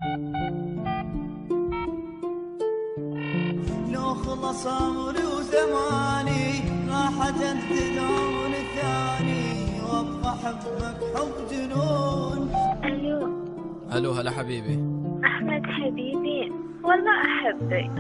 لو خلص عمري وزماني راح اجدد عمر ثاني وابقى احبك حب جنون. الو. الو، هلا حبيبي. احمد حبيبي، والله احبك.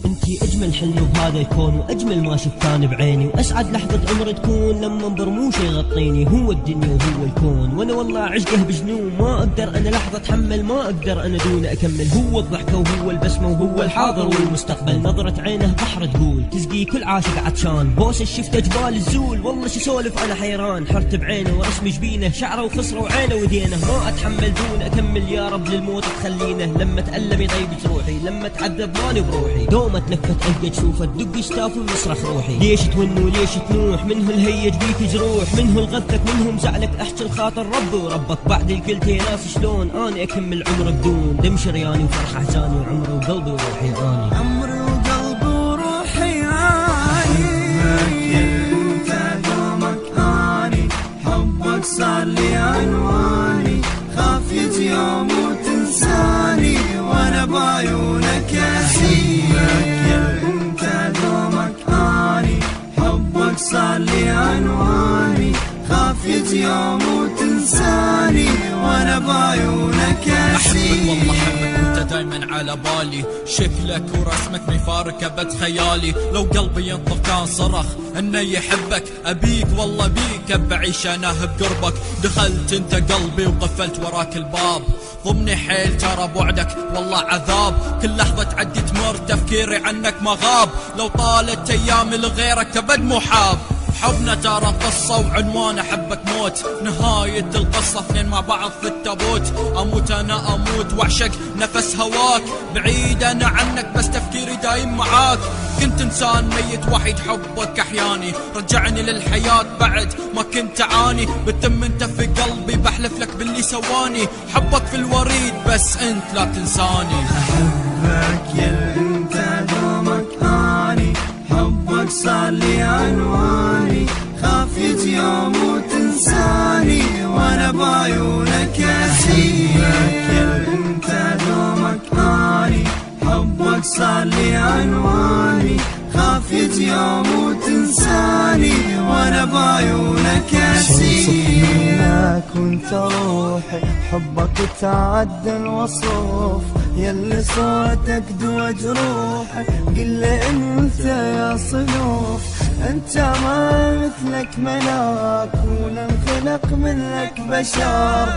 انتي اجمل حلو بهذا الكون، واجمل ما شفتان بعيني، واسعد لحظة عمر تكون لما برموش يغطيني. هو الدنيا وهو الكون، وانا والله عشقه بجنون. ما اقدر انا لحظة اتحمل، ما اقدر انا دون اكمل. هو الضحكة وهو البسمة وهو الحاضر والمستقبل. نظرة عينه بحر تقول تسقي كل عاشق عطشان. بوس شفته جبال الزول، والله شو سولف انا حيران. حرت بعينه ورسم جبينه، شعره وخصره وعينه ودينه. ما اتحمل دون اكمل، يا رب للموت تخلينه. لما تألم يطيب جروحي، لما تعذب ماني بروحي. دوما تلفت القى تشوفه تدق يستافي ويصرخ روحي. ليش تون وليش تنوح، منه الهيج بيك جروح، منه الغثك منهم زعلك. احكي الخاطر ربي وربك، بعد الكل تيناس شلون اني اكمل عمر بدون دم شرياني وفرحه حزاني. وعمري وقلبي وروحي اني عمري وقلبي وروحي اني حبك انت دومك اني. حبك صار لي عنواني، خاف يجي يوم وتنساني وانا بعيونك احبك انت دومك اني. حبك صار لي عنواني، خاف يجي يوم وتنساني وانا بعيونك احبك والله احبك، وانت دايما على بالي. شكلك ورسمك مفارقة بتخيالي. لو قلبي ينطق كان صرخ انه يحبك. ابيك والله بيك بعيش انا بقربك. دخلت انت قلبي وقفلت وراك الباب. ضمني حيل ترى بعدك والله عذاب. كل لحظة تعدي تمر تفكيري عنك ما غاب. لو طالت ايامي لغيرك ابد محاب. حبنا ترى قصة وعنوان احبك موت. نهاية القصة اثنين مع بعض في التابوت. اموت انا اموت واعشق نفس هواك. بعيد انا عنك بس تفكيري دايم معاك. كنت انسان ميت وحيد حبك احياني. رجعني للحياة بعد ما كنت اعاني. بتم انت في قلبي بحلف لك باللي سواني. حبك في الوريد بس انت لا تنساني. احبك يا انت دومك اني. حبك صار لي عنواني، خاف يجي يوم وتنساني وانا بعيونك احبك يا انت دومك اني. حبك صار لي عنواني، خاف يجي يوم وتنساني وانا بعيونك احبك منك وانت روحي. حبك تعدى الوصف، يلي صوتك دوا جروحي. قل انت يا صنوف، انت ما مثلك ملاك. ولا انخلق منك بشر،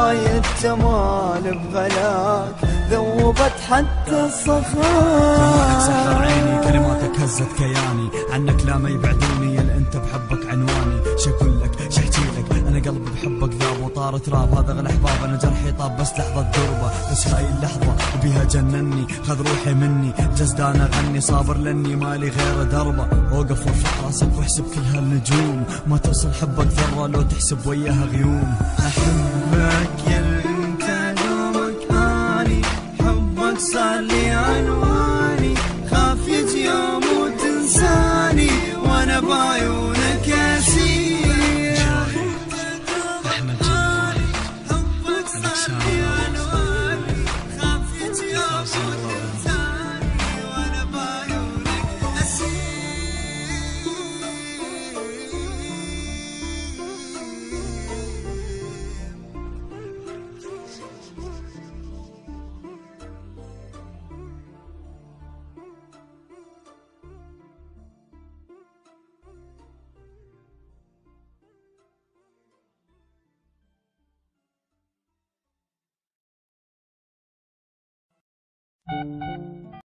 آية جمال بغلاك ذوبت حتى الصخر. سحر عيني كلماتك هزت كياني. عنك لا ما يبعدوني، يل انت بحبك عنواني. شقول لك شحكي لك، انا قلبي بحبك ذاب وطار تراب. هذا غير احباب، انا جرحي طاب بس لحظة قربه. بس هاي اللحظة وبيها جنني، خذ روحي مني. جزدان اغني صابر لاني مالي غير دربه. اوقف وارفع راسك واحسب كل هالنجوم. ما توصل حبك ذرة لو تحسب وياها غيوم. احبك يا انت دومك اني. حبك صار لي عنواني، خاف يجي يوم وتنساني وانا بعيونك اسير. احمد جلالي عنواني، خاف يجي يوم وتنساني وانا بعيونك اسير.